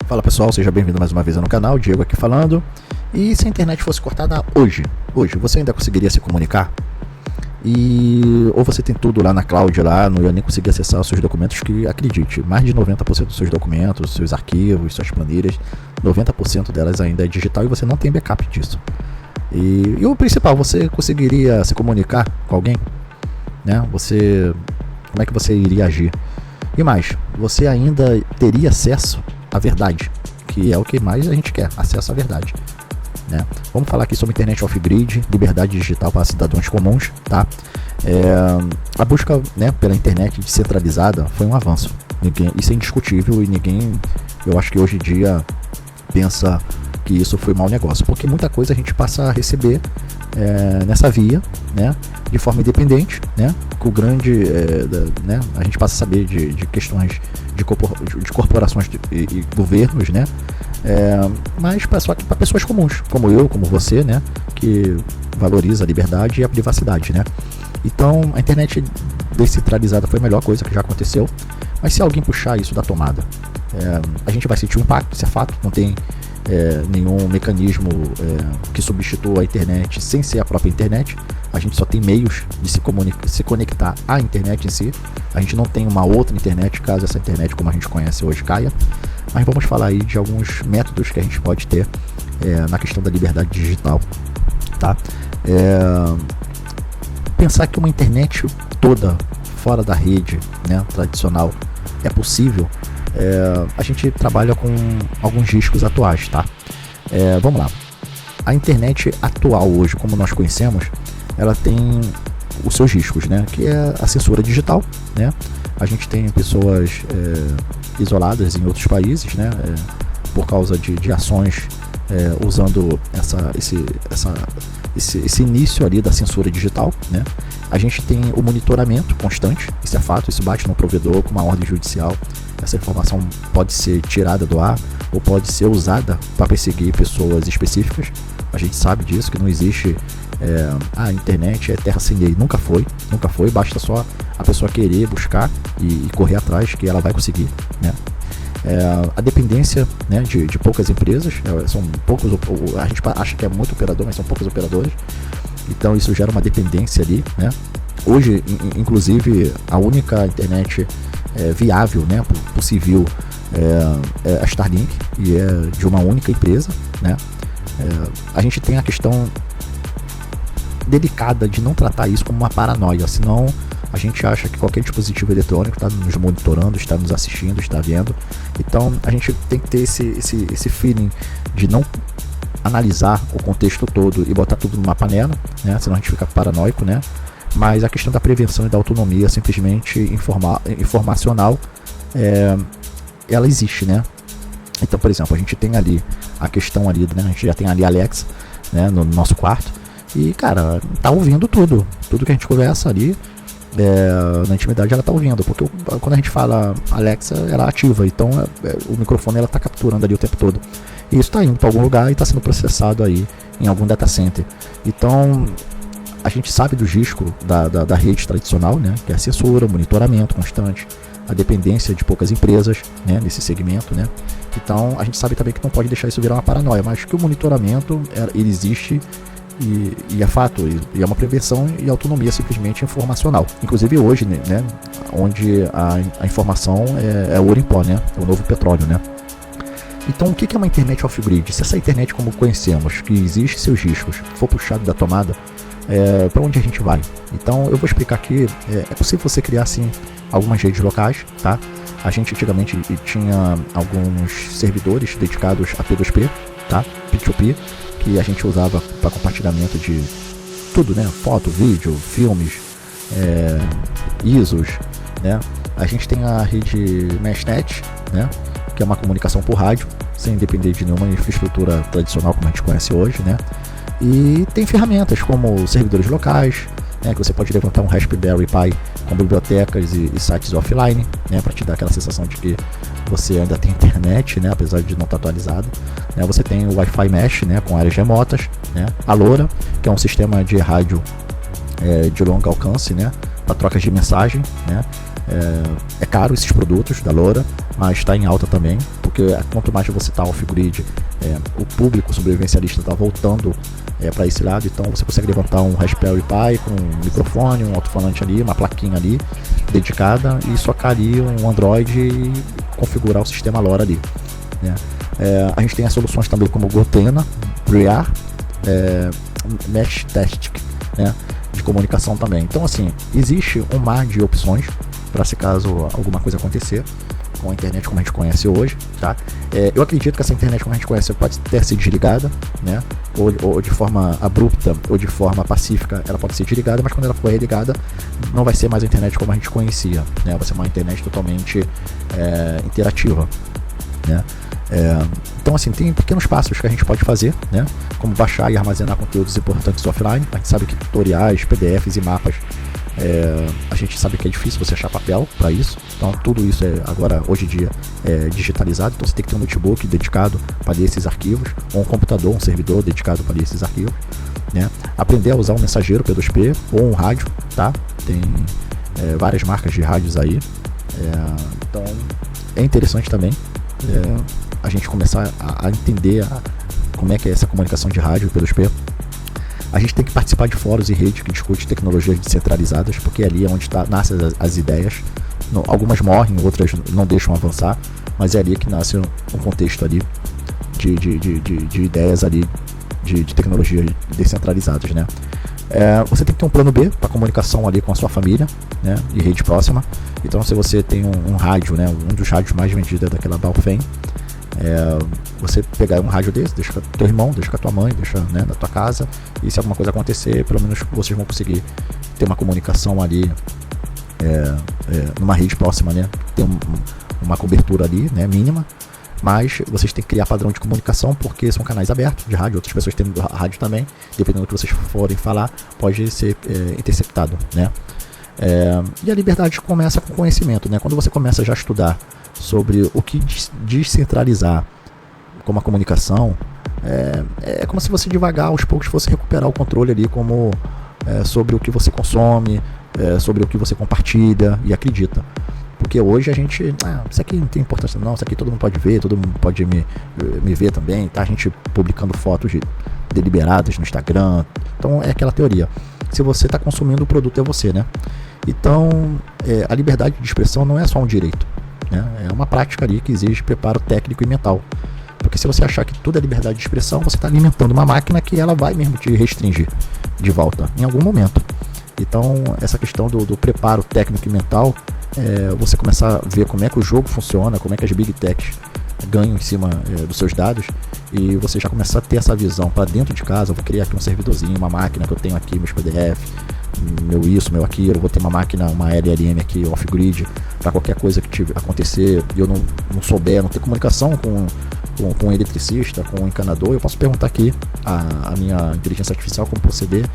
Fala pessoal, seja bem-vindo mais uma vez no canal, Diego aqui falando. E se a internet fosse cortada hoje, você ainda conseguiria se comunicar? Ou você tem tudo lá na cloud, lá, não ia nem conseguir acessar os seus documentos, que acredite, mais de 90% dos seus documentos, seus arquivos, suas planilhas, 90% delas ainda é digital e você não tem backup disso. E o principal, você conseguiria se comunicar com alguém? Né? Como é que você iria agir? E mais, você ainda teria acesso à verdade, que é o que mais a gente quer, acesso à verdade. Né? Vamos falar aqui sobre internet off-grid, liberdade digital para cidadãos comuns, tá? A busca, né, pela internet descentralizada foi um avanço. Isso é indiscutível e eu acho que hoje em dia pensa que isso foi mau negócio, porque muita coisa a gente passa a receber nessa via, né, de forma independente, né, com o grande, né, a gente passa a saber de questões de corporações e governos, né, mas para pessoas comuns, como eu, como você, né, que valoriza a liberdade e a privacidade, né. Então a internet descentralizada foi a melhor coisa que já aconteceu, mas se alguém puxar isso da tomada, a gente vai sentir um impacto, isso é fato, não tem nenhum mecanismo que substitua a internet sem ser a própria internet. A gente só tem meios de se conectar à internet em si. A gente não tem uma outra internet caso essa internet como a gente conhece hoje caia. Mas vamos falar aí de alguns métodos que a gente pode ter na questão da liberdade digital, tá? Pensar que uma internet toda fora da rede, né, tradicional é possível. A gente trabalha com alguns riscos atuais, tá? Vamos lá. A internet atual hoje, como nós conhecemos, ela tem os seus riscos, né? Que é a censura digital, né? A gente tem pessoas isoladas em outros países, né? Por causa de ações usando esse início ali da censura digital, né? A gente tem o monitoramento constante, isso é fato, isso bate no provedor com uma ordem judicial. Essa informação pode ser tirada do ar ou pode ser usada para perseguir pessoas específicas. A gente sabe disso, que não existe a internet é terra sem lei, nunca foi, basta só a pessoa querer buscar e correr atrás que ela vai conseguir, né? A dependência, né, de poucas empresas, são poucos, a gente acha que é muito operador, mas são poucos operadores, então isso gera uma dependência ali, né? Hoje, inclusive, a única internet viável, né, por civil é a Starlink, e é de uma única empresa, né? A gente tem a questão delicada de não tratar isso como uma paranoia, senão a gente acha que qualquer dispositivo eletrônico está nos monitorando, está nos assistindo, está vendo. Então a gente tem que ter esse feeling de não analisar o contexto todo e botar tudo numa panela, né? Senão a gente fica paranoico, né? Mas a questão da prevenção e da autonomia simplesmente informacional, ela existe, né? Então, por exemplo, a gente tem ali a questão ali, né? A gente já tem ali a Alexa, né, no nosso quarto, e cara, tá ouvindo tudo que a gente conversa ali, na intimidade ela tá ouvindo, porque quando a gente fala Alexa, ela ativa, então o microfone ela tá capturando ali o tempo todo, e isso tá indo para algum lugar e tá sendo processado aí em algum data center. Então a gente sabe do risco da rede tradicional, né, que é a censura, o monitoramento constante, a dependência de poucas empresas, né, nesse segmento, né. Então a gente sabe também que não pode deixar isso virar uma paranoia, mas que o monitoramento ele existe e é fato, e é uma prevenção e autonomia simplesmente informacional. Inclusive hoje, né, onde a informação é ouro em pó, né, é o novo petróleo, né. Então o que é uma internet off-grid? Se essa internet como conhecemos, que existe seus riscos, for puxado da tomada, para onde a gente vai? Então eu vou explicar aqui. É possível você criar sim algumas redes locais, tá? A gente antigamente tinha alguns servidores dedicados a P2P, tá? P2P, que a gente usava para compartilhamento de tudo, né? Foto, vídeo, filmes, ISOs, né? A gente tem a rede Meshnet, né? Que é uma comunicação por rádio, sem depender de nenhuma infraestrutura tradicional como a gente conhece hoje, né? E tem ferramentas como servidores locais, né, que você pode levantar um Raspberry Pi com bibliotecas e sites offline, né, para te dar aquela sensação de que você ainda tem internet, né, apesar de não estar atualizado. Né, você tem o Wi-Fi Mesh, né, com áreas remotas, né, a LoRa, que é um sistema de rádio de longo alcance, né, para trocas de mensagem, né. É caro esses produtos da LoRa, mas está em alta também, porque quanto mais você está off-grid, o público sobrevivencialista está voltando para esse lado, então você consegue levantar um Raspberry Pi com um microfone, um alto-falante ali, uma plaquinha ali dedicada e socar ali um Android e configurar o sistema LoRa ali, né? A gente tem as soluções também como Gotena, Briar, Mesh Test, né, de comunicação também. Então assim, existe um mar de opções para se caso alguma coisa acontecer com a internet como a gente conhece hoje, tá? Eu acredito que essa internet como a gente conhece pode ter sido desligada, né? Ou de forma abrupta ou de forma pacífica ela pode ser desligada, mas quando ela for religada não vai ser mais a internet como a gente conhecia, né? Vai ser uma internet totalmente interativa, né? Então assim, tem pequenos passos que a gente pode fazer, né? Como baixar e armazenar conteúdos importantes offline. A gente sabe que tutoriais, PDFs e mapas, a gente sabe que é difícil você achar papel para isso, então tudo isso agora hoje em dia é digitalizado, então você tem que ter um notebook dedicado para ler esses arquivos, ou um computador, um servidor dedicado para ler esses arquivos, né? Aprender a usar um mensageiro P2P ou um rádio, tá? Tem várias marcas de rádios aí, então é interessante também a gente começar a entender como é que é essa comunicação de rádio P2P. A gente tem que participar de fóruns e redes que discutem tecnologias descentralizadas, porque ali é onde nascem as ideias. Algumas morrem, outras não deixam avançar, mas é ali que nasce um contexto ali de ideias ali de tecnologias descentralizadas, né? Você tem que ter um plano B para comunicação ali com a sua família, né, e rede próxima. Então se você tem um rádio, né, um dos rádios mais vendidos daquela Baofeng, você pegar um rádio desse, deixa com teu irmão, deixa com a tua mãe, deixa, né, na tua casa, e se alguma coisa acontecer, pelo menos vocês vão conseguir ter uma comunicação ali numa rede próxima, né, ter uma cobertura ali, né, mínima, mas vocês têm que criar padrão de comunicação, porque são canais abertos de rádio, outras pessoas têm rádio também, dependendo do que vocês forem falar, pode ser interceptado, né. E a liberdade começa com conhecimento, né, quando você começa já a estudar sobre o que descentralizar como a comunicação, é como se você devagar aos poucos fosse recuperar o controle ali, como sobre o que você consome, sobre o que você compartilha e acredita, porque hoje a gente, isso aqui não tem importância não, isso aqui todo mundo pode ver, todo mundo pode me ver também, tá? A gente publicando fotos deliberadas no Instagram, então é aquela teoria, se você está consumindo o produto é você, né? Então a liberdade de expressão não é só um direito, né? É uma prática ali que exige preparo técnico e mental, porque se você achar que tudo é liberdade de expressão, você está alimentando uma máquina que ela vai mesmo te restringir de volta em algum momento. Então essa questão do preparo técnico e mental, você começar a ver como é que o jogo funciona, como é que as Big Techs ganham em cima dos seus dados, e você já começar a ter essa visão para dentro de casa. Eu vou criar aqui um servidorzinho, uma máquina que eu tenho aqui, meus PDF, meu isso, meu aquilo, eu vou ter uma máquina, uma LLM aqui off-grid, para qualquer coisa que acontecer e eu não souber, não ter comunicação com um eletricista, com um encanador, eu posso perguntar aqui a minha inteligência artificial como proceder,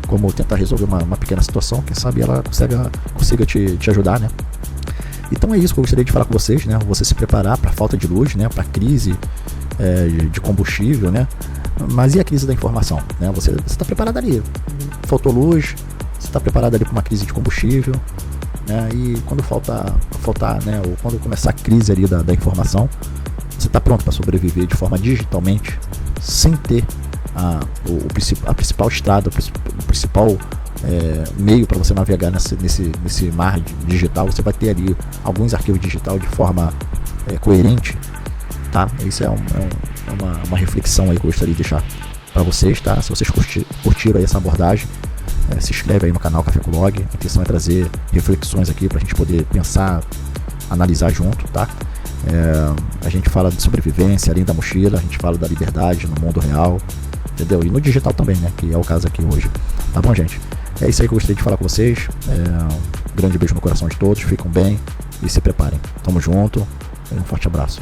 como tentar resolver uma pequena situação, quem sabe ela consiga te ajudar, né? Então é isso que eu gostaria de falar com vocês, né? Você se preparar para a falta de luz, né? Para a crise de combustível, né? Mas e a crise da informação, né? Você está preparado ali, faltou luz, você está preparado ali para uma crise de combustível, né? E quando faltar, né? Ou quando começar a crise ali da informação, você está pronto para sobreviver de forma digitalmente, sem ter a principal estrada, o principal meio para você navegar nesse mar digital. Você vai ter ali alguns arquivos digitais de forma coerente, tá? Isso é uma reflexão aí que eu gostaria de deixar para vocês, tá? Se vocês curtiram aí essa abordagem, se inscreve aí no canal Café com Log. A intenção é trazer reflexões aqui para a gente poder pensar, analisar junto, tá? A gente fala de sobrevivência além da mochila, a gente fala da liberdade no mundo real, entendeu? E no digital também, né? Que é o caso aqui hoje. Tá bom, gente? É isso aí que eu gostaria de falar com vocês. Um grande beijo no coração de todos, fiquem bem e se preparem. Tamo junto, um forte abraço.